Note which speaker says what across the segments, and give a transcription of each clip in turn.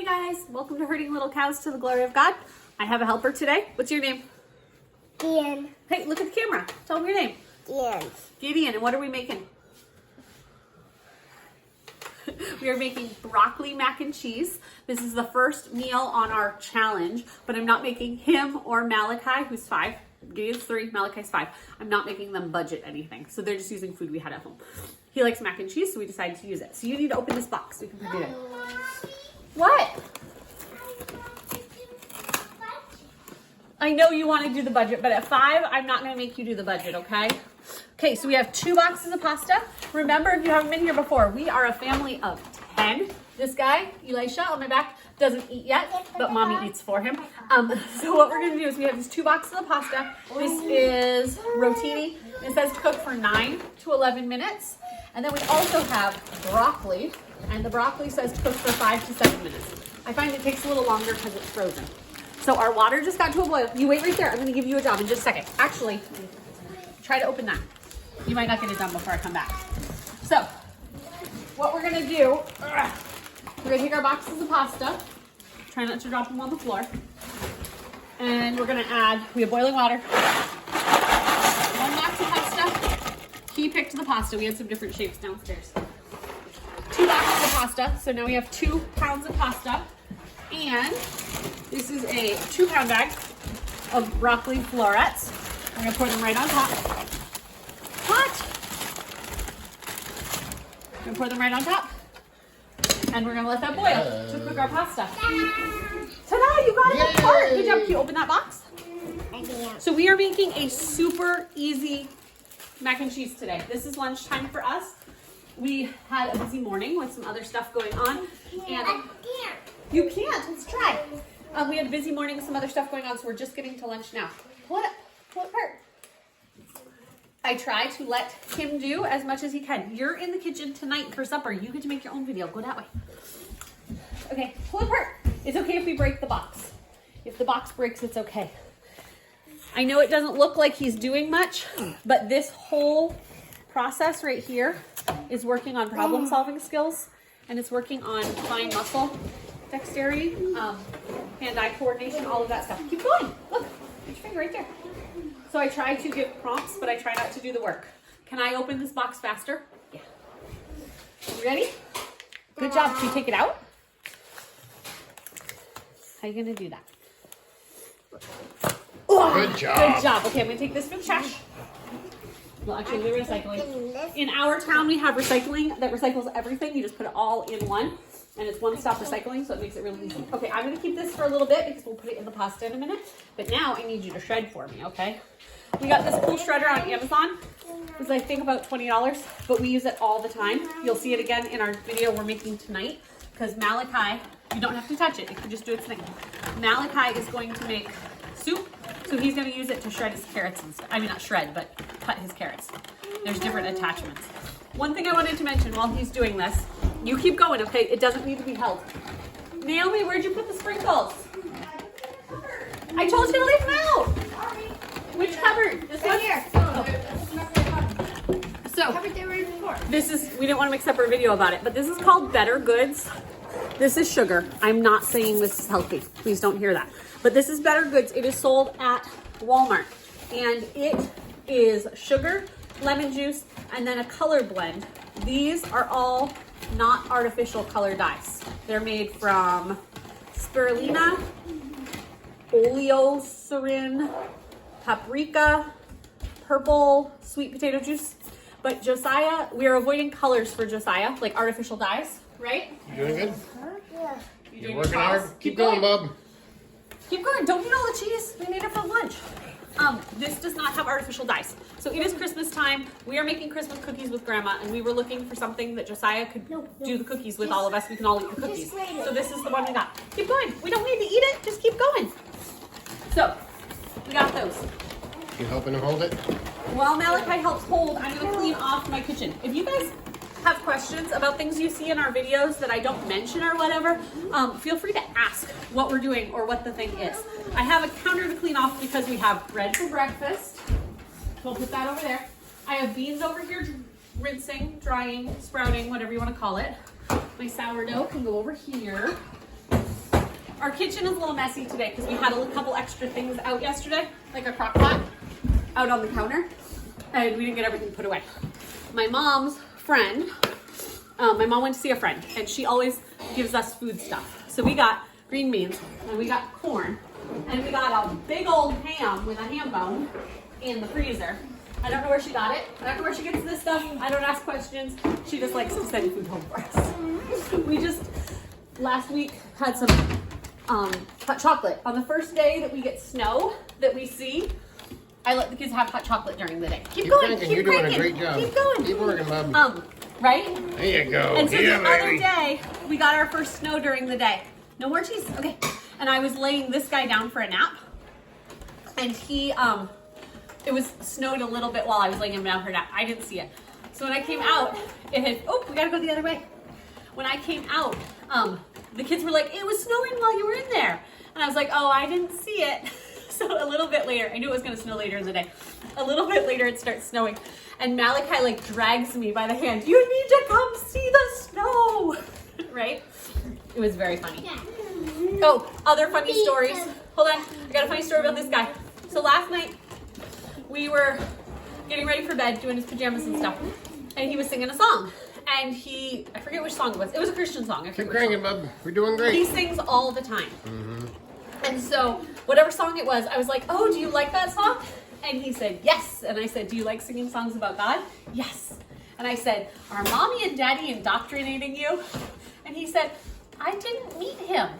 Speaker 1: Hey guys, welcome to Herding Little Cows to the Glory of God. I have a helper today. What's your name?
Speaker 2: Gideon.
Speaker 1: Hey, look at the camera. Tell them your name.
Speaker 2: Gideon.
Speaker 1: Gideon, and what are we making? We are making broccoli mac and cheese. This is the first meal on our challenge, but I'm not making him or Malachi, who's 5. Gideon's 3, Malachi's 5. I'm not making them budget anything, so they're just using food we had at home. He likes mac and cheese, so we decided to use it. So you need to open this box so we can put it in. What? I know you want to do the budget, but at 5, I'm not going to make you do the budget, okay? Okay, so we have 2 boxes of pasta. Remember, if you haven't been here before, we are a family of 10. This guy, Elisha, on my back, doesn't eat yet, but mommy eats for him. So what we're going to do is we have these 2 boxes of pasta. This is rotini. It says cook for 9 to 11 minutes. And then we also have broccoli, and the broccoli says cook for 5 to 7 minutes. I find it takes a little longer because it's frozen. So our water just got to a boil. You wait right there. I'm going to give you a job in just a second. Actually, try to open that. You might not get it done before I come back. So what we're going to do, we're going to take our boxes of pasta. Try not to drop them on the floor. And we're going to add, we have boiling water. 1 box of pasta. He picked the pasta. We had some different shapes downstairs. 2 boxes of pasta. So now we have 2 pounds of pasta. And this is a 2-pound bag of broccoli florets. We're going to pour them right on top. What? We're going to pour them right on top. And we're going to let that boil to cook our pasta. Ta-da! You got it apart. Good job. Can you open that box? So we are making a super easy mac and cheese today. This is lunchtime for us. We had a busy morning with some other stuff going on. And you can't. Let's try. We had a busy morning with some other stuff going on, so we're just getting to lunch now. Pull it up. Pull it apart. I try to let him do as much as he can. You're in the kitchen tonight for supper. You get to make your own video. Go that way. Okay, pull it apart. It's okay if we break the box. If the box breaks, it's okay. I know it doesn't look like he's doing much, but this whole process right here is working on problem-solving skills, and it's working on fine muscle dexterity, hand-eye coordination, all of that stuff. Keep going. Look, put your finger right there. So I try to give prompts, but I try not to do the work. Can I open this box faster? Yeah. You ready? Good job. Can you take it out? How are you going to do that?
Speaker 3: Good job.
Speaker 1: Good job. Okay, I'm going to take this for the trash. Well, actually, we're recycling. In our town, we have recycling that recycles everything. You just put it all in one, and it's one-stop recycling, so it makes it really easy. Okay, I'm going to keep this for a little bit because we'll put it in the pasta in a minute. But now I need you to shred for me, okay? We got this cool shredder on Amazon. It's, I think, about $20, but we use it all the time. You'll see it again in our video we're making tonight because Malachi, you don't have to touch it. It can just do its thing. Malachi is going to make soup, so he's going to use it to shred his carrots and stuff. I mean, not shred, but cut his carrots. There's different attachments. One thing I wanted to mention while he's doing this, you keep going, okay? It doesn't need to be held. Naomi, where'd you put the sprinkles? I told you to leave them out. Which cupboard? This one? Here. So, this is, we didn't want to make a separate video about it, but this is called Better Goods. This is sugar. I'm not saying this is healthy. Please don't hear that. But this is Better Goods. It is sold at Walmart. And it is sugar, lemon juice, and then a color blend. These are all not artificial color dyes. They're made from spirulina, oleosarin, paprika, purple sweet potato juice. But Josiah, we are avoiding colors for Josiah, like artificial dyes, right?
Speaker 3: You doing good?
Speaker 2: Yeah.
Speaker 3: You're working hard? Keep going, Bob.
Speaker 1: Keep going. Don't eat all the cheese. We made it for lunch. This does not have artificial dyes. So it is Christmas time. We are making Christmas cookies with Grandma, and we were looking for something that Josiah could do the cookies with all of us. We can all eat the cookies. So this is the one we got. Keep going. We don't need to eat it. Just keep going. So we got those.
Speaker 3: You helping him hold it?
Speaker 1: While Malachi helps hold, I'm going to clean off my kitchen. If you guys have questions about things you see in our videos that I don't mention or whatever, feel free to ask what we're doing or what the thing is. I have a counter to clean off because we have bread for breakfast. We'll put that over there. I have beans over here rinsing, drying, sprouting, whatever you want to call it. My sourdough can go over here. Our kitchen is a little messy today because we had a couple extra things out yesterday, like a crock pot out on the counter, and we didn't get everything put away. My mom's friend, my mom went to see a friend, and she always gives us food stuff. So we got green beans, and we got corn, and we got a big old ham with a ham bone in the freezer. I don't know where she got it. I don't know where she gets this stuff. I don't ask questions. She just likes to send food home for us. We just, last week, had some hot chocolate. On the first day that we get snow that we see, I let the kids have hot chocolate during the day. Keep going.
Speaker 3: Cranking.
Speaker 1: Keep
Speaker 3: You're
Speaker 1: cranking.
Speaker 3: doing a great job.
Speaker 1: Keep going.
Speaker 3: Keep working, bub.
Speaker 1: Right?
Speaker 3: There you go.
Speaker 1: And so
Speaker 3: yeah,
Speaker 1: the other
Speaker 3: baby.
Speaker 1: day, we got our first snow during the day. No more cheese. Okay. And I was laying this guy down for a nap. And he, it was snowed a little bit while I was laying him down for a nap. I didn't see it. So when I came out, it had, oh, we gotta go the other way. When I came out, the kids were like, it was snowing while you were in there. And I was like, oh, I didn't see it. So a little bit later, I knew it was gonna snow later in the day. A little bit later, it starts snowing. And Malachi like drags me by the hand. You need to come see the snow, right? It was very funny. Oh, other funny stories. Hold on, I got a funny story about this guy. So last night, we were getting ready for bed, doing his pajamas and stuff. And he was singing a song. And I forget which song it was. It was a Christian song.
Speaker 3: Keep cranking, bub. We're doing great.
Speaker 1: He sings all the time. And so whatever song it was, I was like, oh, do you like that song? And he said, yes. And I said, do you like singing songs about God? Yes. And I said, are mommy and daddy indoctrinating you? And he said, I didn't meet him.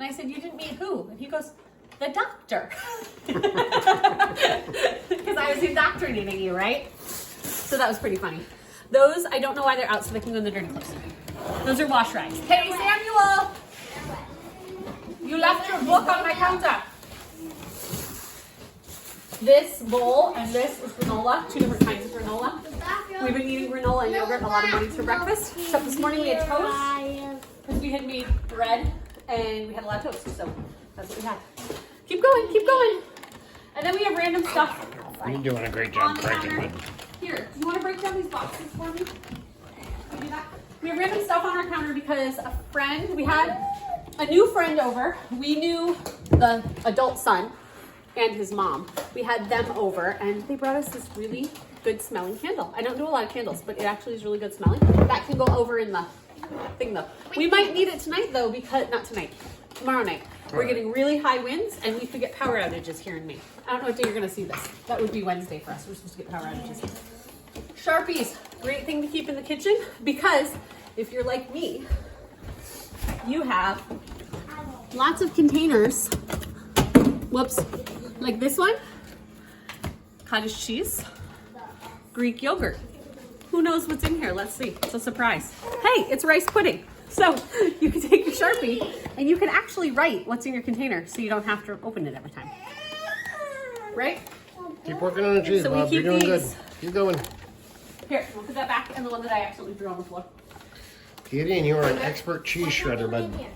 Speaker 1: And I said, you didn't meet who? And he goes, the doctor. Because I was indoctrinating you, right? So that was pretty funny. Those, I don't know why they're out, so they can go in the dirty clothes. Those are wash rags. Hey, Samuel! You left your book on my counter. This bowl and this is granola, 2 different kinds of granola. We've been eating granola and yogurt a lot of mornings for breakfast. Except this morning we had toast because we had made bread and we had a lot of toast. So that's what we had. Keep going, keep going. And then we have random stuff.
Speaker 3: You're doing a great
Speaker 1: On
Speaker 3: job
Speaker 1: the
Speaker 3: cranking,
Speaker 1: counter.
Speaker 3: bub.
Speaker 1: Here, you want to break down these boxes for me? Can you do that? We have random stuff on our counter because a friend, we had a new friend over. We knew the adult son and his mom. We had them over and they brought us this really good smelling candle. I don't do a lot of candles, but it actually is really good smelling. That can go over in the thing though. We might need it tonight though because, not tonight, tomorrow night. We're getting really high winds and we could get power outages here in Maine. I don't know what day you're gonna see this. That would be Wednesday for us. We're supposed to get power outages. Sharpies, great thing to keep in the kitchen because if you're like me, you have lots of containers. Whoops, like this one, cottage cheese, Greek yogurt. Who knows what's in here? Let's see, it's a surprise. Hey, it's rice pudding. So you can take your Sharpie and you can actually write what's in your container so you don't have to open it every time. Right?
Speaker 3: Keep working on the cheese,
Speaker 1: So we
Speaker 3: bub.
Speaker 1: keep
Speaker 3: You're doing good.
Speaker 1: these.
Speaker 3: Keep going.
Speaker 1: Here, we'll put that back and the one that I accidentally threw on the floor.
Speaker 3: Gideon, you are an expert cheese shredder, bud.
Speaker 2: Yes.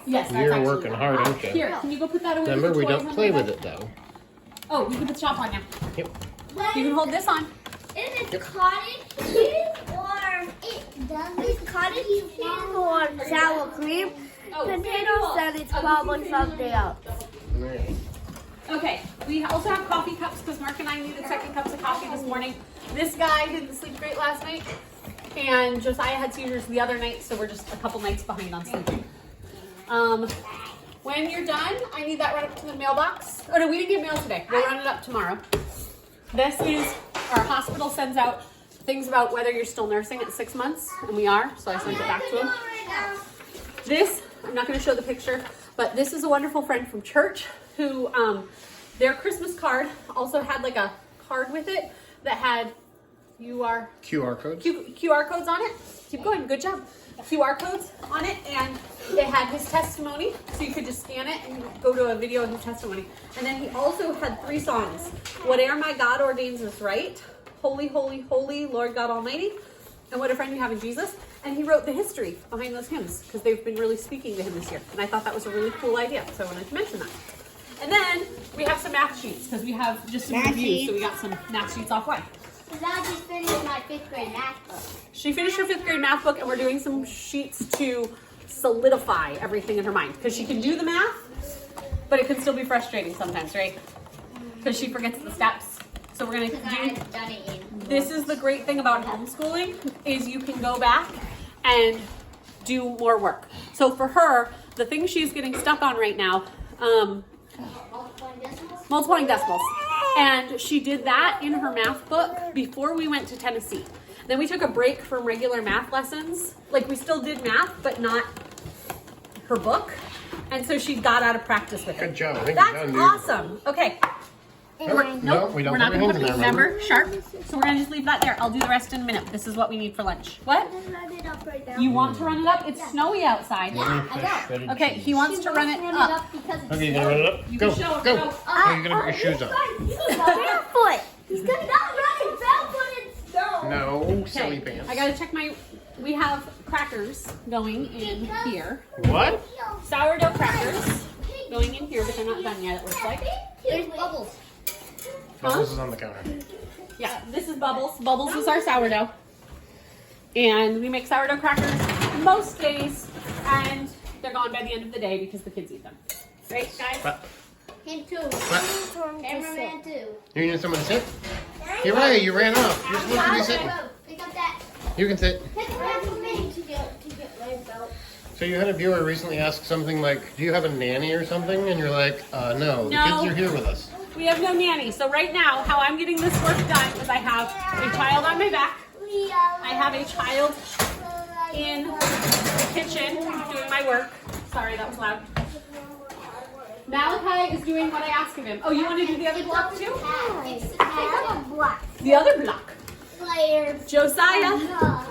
Speaker 1: Yes, that's
Speaker 3: You're
Speaker 1: actually
Speaker 3: working
Speaker 1: right.
Speaker 3: hard, aren't you?
Speaker 1: Here, can you go put that away?
Speaker 3: Remember,
Speaker 1: with
Speaker 3: we
Speaker 1: the toys
Speaker 3: don't
Speaker 1: on
Speaker 3: play
Speaker 1: the
Speaker 3: with
Speaker 1: bed?
Speaker 3: it, though.
Speaker 1: Oh, you can put the top on now.
Speaker 3: Yep.
Speaker 1: You can hold this on.
Speaker 2: Is it cottage cheese or cottage cheese or sour cream?
Speaker 1: Oh,
Speaker 2: Potato said it's probably something else.
Speaker 1: Okay, we also have coffee cups because Mark and I needed second cups of coffee this morning. This guy didn't sleep great last night, and Josiah had seizures the other night, so we're just a couple nights behind on sleeping. When you're done, I need that run up to the mailbox. Oh no, we didn't get mail today. We'll run it up tomorrow. This is, our hospital sends out things about whether you're still nursing at 6 months, and we are, so I sent it back to him. This, I'm not going to show the picture, but this is a wonderful friend from church who, their Christmas card also had like a card with it that had
Speaker 3: QR codes.
Speaker 1: QR codes on it. Keep going, good job. QR codes on it, and it had his testimony, so you could just scan it and go to a video of his testimony. And then he also had 3 songs. Whate'er my God ordains is right. Holy, holy, holy, Lord God Almighty. And what a friend you have in Jesus. And he wrote the history behind those hymns because they've been really speaking to him this year. And I thought that was a really cool idea, so I wanted to mention that. And then we have some math sheets because we have just some reviews, so we got some math sheets off way.
Speaker 2: I just finished my 5th grade math book.
Speaker 1: She finished her 5th grade math book, and we're doing some sheets to solidify everything in her mind because she can do the math, but it can still be frustrating sometimes, right? Because she forgets the steps. So we're gonna do. This is the great thing about homeschooling is you can go back and do more work. So for her, the thing she's getting stuck on right now, multiplying decimals. And she did that in her math book before we went to Tennessee. Then we took a break from regular math lessons. Like we still did math, but not her book. And so she got out of practice with it.
Speaker 3: Good job. I think
Speaker 1: That's
Speaker 3: you're done, dude.
Speaker 1: awesome. Okay.
Speaker 3: No, we don't
Speaker 1: We're not
Speaker 3: put
Speaker 1: gonna
Speaker 3: your
Speaker 1: put
Speaker 3: hands
Speaker 1: it,
Speaker 3: in there,
Speaker 1: remember, sharp. So we're gonna just leave that there. I'll do the rest in a minute. This is what we need for lunch. What? You want to run it up? It's snowy outside. Okay, he wants to run it up.
Speaker 3: Okay, you gonna run it up?
Speaker 1: You
Speaker 3: Go,
Speaker 1: can show it,
Speaker 3: go.
Speaker 1: go.
Speaker 3: Oh, you're gonna put your shoes on.
Speaker 2: Barefoot. He's gonna not run barefoot in snow.
Speaker 3: No, silly
Speaker 1: Okay,
Speaker 3: pants.
Speaker 1: I gotta check my, we have crackers going in here.
Speaker 3: What?
Speaker 1: Sourdough crackers going in here, but they're not done yet, it looks like.
Speaker 2: There's bubbles.
Speaker 3: Bubbles is on the counter.
Speaker 1: Yeah, this is Bubbles. Bubbles is our sourdough. And we make sourdough crackers most days, and they're gone by the end of the day because the kids eat them. Right, guys?
Speaker 3: What?
Speaker 2: Him too.
Speaker 3: What?
Speaker 2: Cameraman too.
Speaker 3: You need someone to sit? You're right, you ran off. You're supposed to be sitting.
Speaker 2: Pick up that.
Speaker 3: You can sit.
Speaker 2: Take a ride for me to get my belt.
Speaker 3: So you had a viewer recently ask something like, do you have a nanny or something? And you're like, no, the
Speaker 1: No.
Speaker 3: kids are here with us.
Speaker 1: We have no nanny. So right now, how I'm getting this work done is I have a child on my back. I have a child in the kitchen doing my work. Sorry, that was loud. Malachi is doing what I ask of him. Oh, you want to do the other block too? The other block. Josiah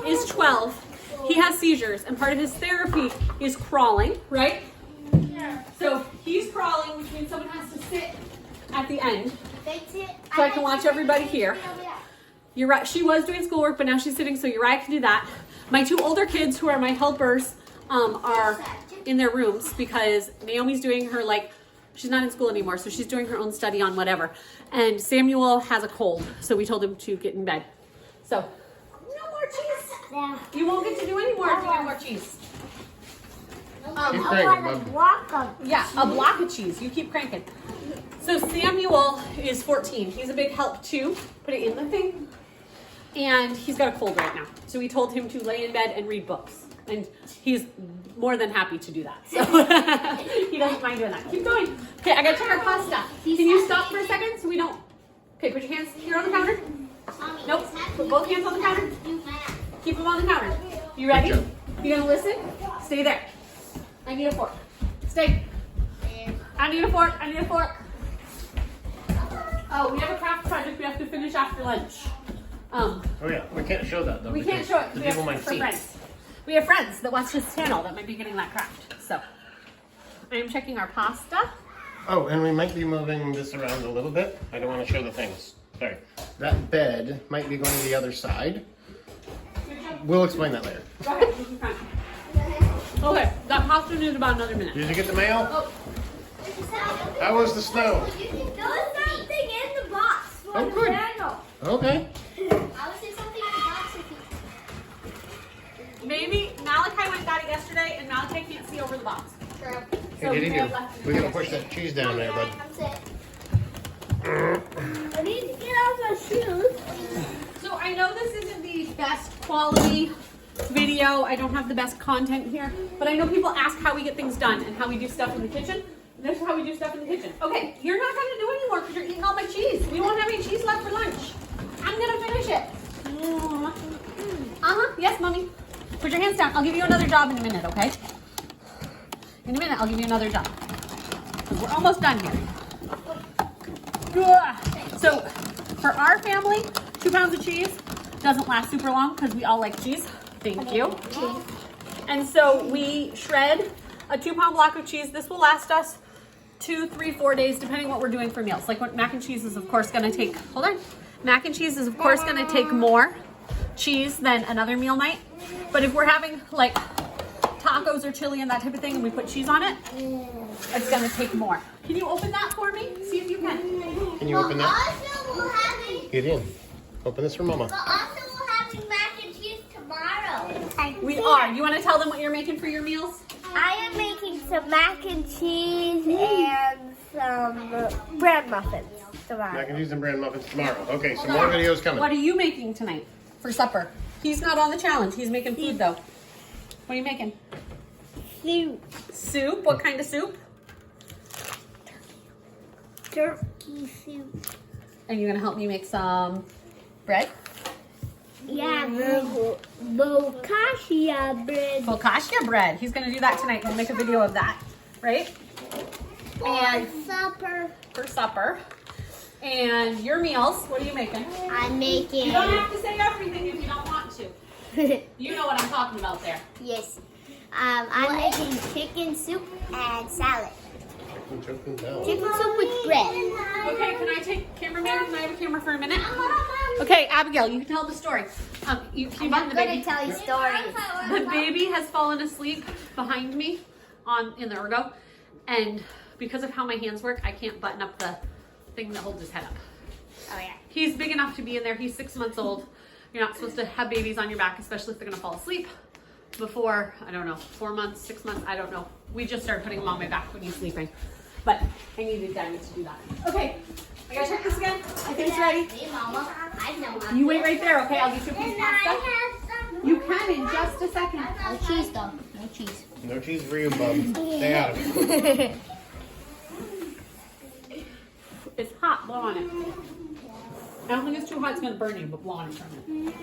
Speaker 1: is 12. He has seizures, and part of his therapy is crawling, right? So he's crawling, which means someone has to sit at the end. So I can watch everybody here. Uriah, she was doing schoolwork, but now she's sitting, so Uriah can do that. My two older kids, who are my helpers, are in their rooms because Naomi's doing her, she's not in school anymore, so she's doing her own study on whatever. And Samuel has a cold, so we told him to get in bed. So, no more cheese.
Speaker 2: Yeah.
Speaker 1: You won't get to do any more if you want more cheese.
Speaker 3: Keep cranking, bud.
Speaker 1: Yeah, a block of cheese. You keep cranking. So Samuel is 14. He's a big help too. Put it in the thing. And he's got a cold right now. So we told him to lay in bed and read books. And he's more than happy to do that. So he doesn't mind doing that. Keep going. Okay, I gotta check our pasta. Can you stop for a second so we don't... Okay, put your hands here on the counter. Nope. Put both hands on the counter. Keep them on the counter. You ready?
Speaker 3: Good job.
Speaker 1: You gonna listen? Stay there. I need a fork. Stay. I need a fork. I need a fork. Oh, we have a craft project we have to finish after lunch.
Speaker 3: Oh yeah, we can't show that though.
Speaker 1: We can't show it
Speaker 3: The
Speaker 1: because we
Speaker 3: people
Speaker 1: have
Speaker 3: might
Speaker 1: for
Speaker 3: see.
Speaker 1: friends. We have friends that watch this channel that might be getting that craft. So I am checking our pasta.
Speaker 3: Oh, and we might be moving this around a little bit. I don't want to show the things. Sorry. That bed might be going to the other side. We'll explain that later.
Speaker 1: Go ahead. You can okay, that pasta needs about another minute.
Speaker 3: Did you get the mail?
Speaker 1: Oh,
Speaker 3: How was the snow?
Speaker 2: There was something in the box for
Speaker 3: Oh,
Speaker 2: the
Speaker 3: good.
Speaker 2: Daniel.
Speaker 3: Okay.
Speaker 2: I was saying something in the box if
Speaker 1: maybe Malachi went got it yesterday and Malachi can't see over the box.
Speaker 2: True.
Speaker 1: So
Speaker 3: Hey,
Speaker 1: we
Speaker 3: Diddy,
Speaker 1: may have left it
Speaker 3: we gotta
Speaker 1: there
Speaker 3: push
Speaker 1: yesterday.
Speaker 3: that cheese down there, bud.
Speaker 2: I'm sick. I need to get off my shoes.
Speaker 1: So I know this isn't the best quality video. I don't have the best content here, but I know people ask how we get things done and how we do stuff in the kitchen. And this is how we do stuff in the kitchen. Okay, you're not gonna do any more because you're eating all my cheese. We won't have any cheese left for lunch. I'm gonna finish it. Yes, mommy. Put your hands down. I'll give you another job in a minute, okay? In a minute, I'll give you another job. 'Cause we're almost done here. So, for our family, 2 pounds of cheese doesn't last super long because we all like cheese. Thank you. And so we shred a 2-pound block of cheese. This will last us 2, 3, 4 days, depending what we're doing for meals. Like what mac and cheese is, of course, going to take. Hold on. Mac and cheese is, of course, going to take more cheese than another meal might. But if we're having like tacos or chili and that type of thing, and we put cheese on it, it's going to take more. Can you open that for me? See if you can.
Speaker 3: Can you open that?
Speaker 2: Also, we're having,
Speaker 3: Get in. Open this for Mama.
Speaker 2: but also we're having mac and cheese tomorrow.
Speaker 1: We are. You want to tell them what you're making for your meals?
Speaker 2: I am making some mac and cheese and some bread muffins tomorrow.
Speaker 3: Mac and cheese and bread muffins tomorrow. Okay, some more videos coming.
Speaker 1: What are you making tonight for supper? He's not on the challenge. He's making food though. What are you making?
Speaker 2: Soup.
Speaker 1: Soup? What kind of soup?
Speaker 2: Turkey soup.
Speaker 1: And you're gonna help me make some bread?
Speaker 2: Yeah, bokashi bread.
Speaker 1: Focaccia bread. He's gonna do that tonight. We'll make a video of that, right? And
Speaker 2: Supper.
Speaker 1: for supper. And your meals, what are you making?
Speaker 2: I'm making.
Speaker 1: You don't have to say everything if you don't want to. You know what I'm talking about there.
Speaker 2: Yes. I'm making chicken soup and salad. Chicken soup with bread.
Speaker 1: Okay, can I take cameraman? Can I have a camera for a minute? Okay, Abigail, you can tell the story.
Speaker 2: I'm going to tell you stories.
Speaker 1: The baby has fallen asleep behind me in the ergo, and because of how my hands work, I can't button up the thing that holds his head up.
Speaker 2: Oh yeah.
Speaker 1: He's big enough to be in there. He's 6 months old. You're not supposed to have babies on your back, especially if they're gonna fall asleep before, I don't know, 4 months, 6 months, I don't know. We just started putting him on my back when he's sleeping, but I needed Daddy to do that. Okay, I gotta check this again. I think it's ready.
Speaker 2: Hey, Mama. I know.
Speaker 1: You wait right there, okay? I'll get you a piece of pasta. You can in just a second.
Speaker 2: No cheese though. No cheese.
Speaker 3: No cheese for you, bub. Stay out of it.
Speaker 1: It's hot, blow on it. I don't think it's too hot, it's gonna burn you, but blow on it for a minute.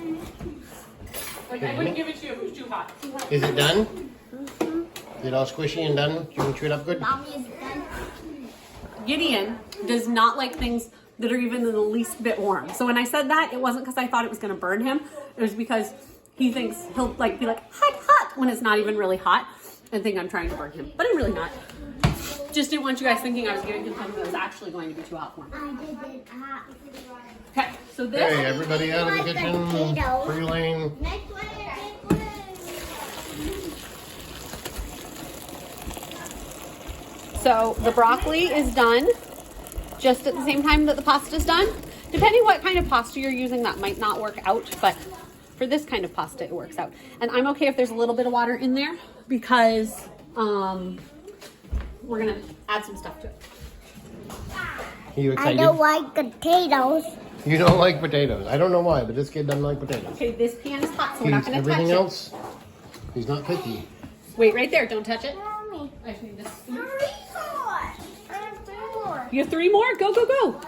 Speaker 1: Like, I wouldn't give it to you if it was too hot.
Speaker 3: Is it done? Is it all squishy and done? You can chew it up good?
Speaker 2: Mommy is done.
Speaker 1: Gideon does not like things that are even the least bit warm. So when I said that, it wasn't because I thought it was gonna burn him. It was because he thinks he'll be like, hot, when it's not even really hot, and think I'm trying to burn him. But I'm really not. Just didn't want you guys thinking I was giving him something that was actually going to be too hot for him. Okay, so this.
Speaker 3: Hey, everybody out of the kitchen. Free lane.
Speaker 2: Next one.
Speaker 1: So the broccoli is done just at the same time that the pasta's done. Depending what kind of pasta you're using, that might not work out, but for this kind of pasta, it works out. And I'm okay if there's a little bit of water in there because we're gonna add some stuff to it.
Speaker 3: Are you
Speaker 2: I
Speaker 3: excited?
Speaker 2: don't like potatoes.
Speaker 3: You don't like potatoes. I don't know why, but this kid doesn't like potatoes.
Speaker 1: Okay, this pan is hot, so we're
Speaker 3: He
Speaker 1: not
Speaker 3: eats
Speaker 1: gonna touch
Speaker 3: everything
Speaker 1: it.
Speaker 3: else. He's not picky.
Speaker 1: Wait right there, don't touch it.
Speaker 2: Mommy.
Speaker 1: I just need this.
Speaker 2: 3 more. I have 3 more.
Speaker 1: You have 3 more? Go, go, go.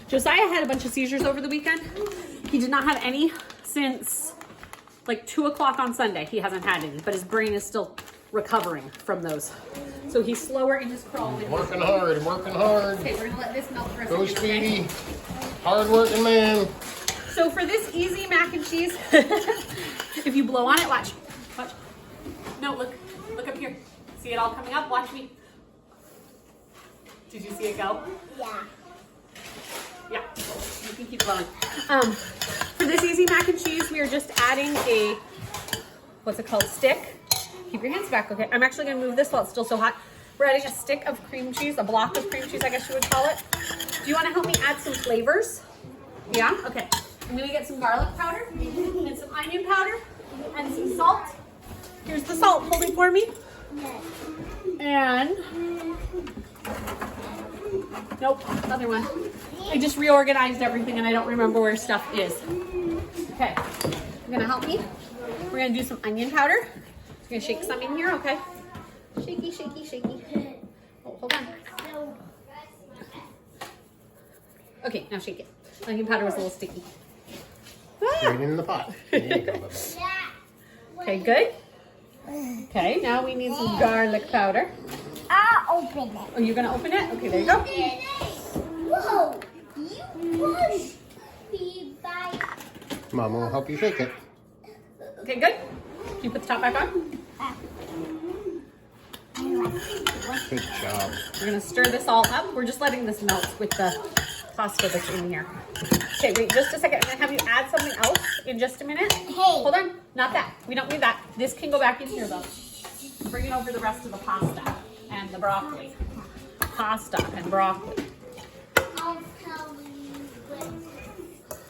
Speaker 1: Josiah had a bunch of seizures over the weekend. He did not have any since like 2 o'clock on Sunday. He hasn't had any, but his brain is still recovering from those. So he's slower in his crawling.
Speaker 3: Working hard, working hard.
Speaker 1: Okay, we're gonna let this melt for a
Speaker 3: Go,
Speaker 1: second. Okay?
Speaker 3: Speedy. Hard working man.
Speaker 1: So for this easy mac and cheese, if you blow on it, watch. Watch. No, look up here. See it all coming up? Watch me. Did you see it go?
Speaker 2: Yeah.
Speaker 1: Yeah, you can keep blowing. For this easy mac and cheese, we are just adding a, what's it called, stick. Keep your hands back, okay? I'm actually gonna move this while it's still so hot. We're adding a stick of cream cheese, a block of cream cheese, I guess you would call it. Do you wanna help me add some flavors? Yeah, okay. I'm gonna get some garlic powder and some onion powder and some salt. Here's the salt, hold it for me. And, nope, other one. I just reorganized everything and I don't remember where stuff is. Okay, you're gonna help me? We're gonna do some onion powder. I'm gonna shake some in here, okay? Shaky, shaky, shaky. Oh, hold on. Okay, now shake it. Onion powder was a little sticky.
Speaker 3: Right in the pot. There you go, Bubba.
Speaker 1: Okay, good. Okay, now we need some garlic powder.
Speaker 2: I'll open it.
Speaker 1: Oh, you're gonna open it? Okay, there you go.
Speaker 2: Whoa! You pushed me by.
Speaker 3: Mama will help you shake it.
Speaker 1: Okay, good. Can you put the top back on?
Speaker 3: Good job.
Speaker 1: We're gonna stir this all up. We're just letting this melt with the pasta that's in here. Okay, wait just a second. I'm gonna have you add something else in just a minute.
Speaker 2: Hey.
Speaker 1: Hold on, not that. We don't need that. This can go back in here though. Bring it over the rest of the pasta and the broccoli. Pasta and broccoli.
Speaker 2: I'll tell you.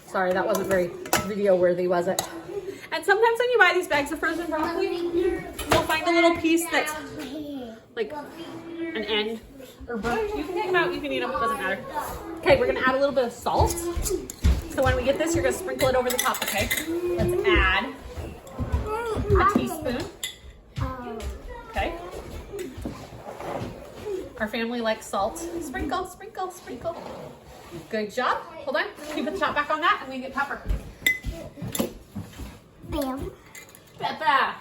Speaker 1: Sorry, that wasn't very video worthy, was it? And And sometimes when you buy these bags of frozen broccoli, you'll find a little piece that's like an end or broke. You can take them out, you can eat them, it doesn't matter. Okay, we're gonna add a little bit of salt. So when we get this, you're gonna sprinkle it over the top, okay? Let's add a teaspoon. Okay. Our family likes salt. Sprinkle, sprinkle, sprinkle. Good job. Hold on. Can you put the top back on that and we get pepper?
Speaker 2: Bam.
Speaker 1: Pepper.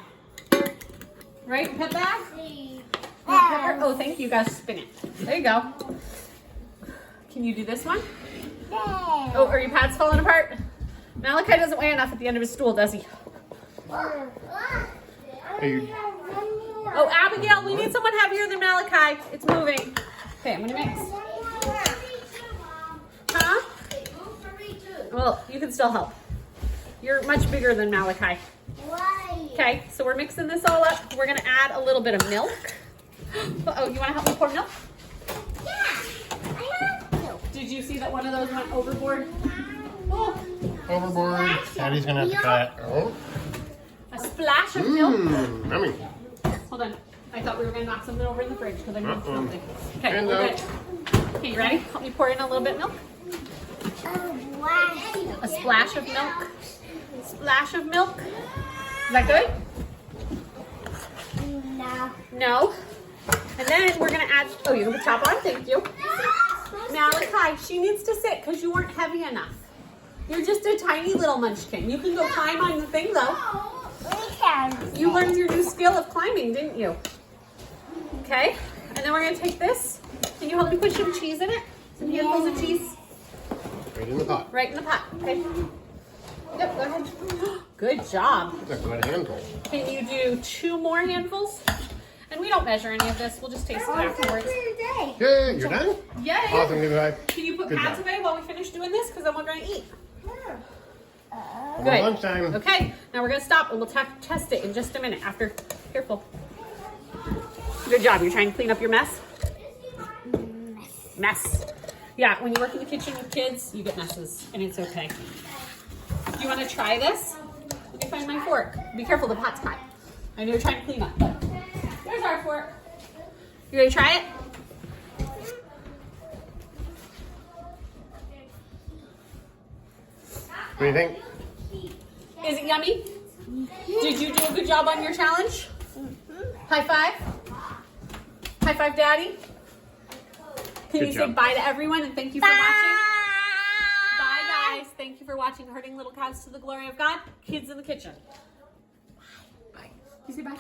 Speaker 1: Right, pepper? Pepper? Oh, thank you. Guys, spin it. There you go. Can you do this one? Oh, are your pads falling apart? Malachi doesn't weigh enough at the end of his stool, does he? Oh, Abigail, we need someone heavier than Malachi. It's moving. Okay, I'm gonna mix. Huh? Well, you can still help. You're much bigger than Malachi. Okay, so we're mixing this all up. We're gonna add a little bit of milk. Oh, you wanna help me pour milk? Did you see that one of those went overboard? Oh.
Speaker 3: Overboard. Daddy's gonna have to try it. Oh.
Speaker 1: A splash of milk.
Speaker 3: Yummy.
Speaker 1: Hold on. I thought we were gonna knock something over in the fridge because I moved something. Okay,
Speaker 3: Hands
Speaker 1: we're
Speaker 3: out.
Speaker 1: good. Okay, you ready? Help me pour in a little bit of milk. A splash of milk. Splash of milk. Is that good?
Speaker 2: No.
Speaker 1: No. And then we're gonna add. Oh, you're gonna put top on. Thank you. Malachi, she needs to sit because you weren't heavy enough. You're just a tiny little munchkin. You can go climb on the thing though. You learned your new skill of climbing, didn't you? Okay. And then we're gonna take this. Can you help me put some cheese in it? Some handfuls of cheese.
Speaker 3: Right in the pot.
Speaker 1: Right in the pot. Okay. Yep. Go ahead. Good job.
Speaker 3: That's a good handful.
Speaker 1: Can you do 2 more handfuls? And we don't measure any of this. We'll just taste it afterwards.
Speaker 3: Yay, you're done?
Speaker 1: Yay!
Speaker 3: Awesome, goodbye.
Speaker 1: Can you put
Speaker 3: Good
Speaker 1: pads
Speaker 3: job.
Speaker 1: away while we finish doing this? Because then we're going to eat.
Speaker 3: Good. Lunchtime.
Speaker 1: Okay, now we're going to stop and we'll test it in just a minute after. Careful. Good job. You're trying to clean up your mess? Mess. Yeah, when you work in the kitchen with kids, you get messes, and it's okay. Do you want to try this? Let me find my fork. Be careful, the pot's hot. I know you're trying to clean up, but there's our fork. You ready to try it?
Speaker 3: What do you think?
Speaker 1: Is it yummy? Did you do a good job on your challenge? High five. High five, Daddy. Can
Speaker 3: Good
Speaker 1: you say
Speaker 3: job.
Speaker 1: bye to everyone and thank you for watching? Bye, guys. Thank you for watching Hurting Little Cows to the Glory of God. Kids in the Kitchen. Bye. You say bye.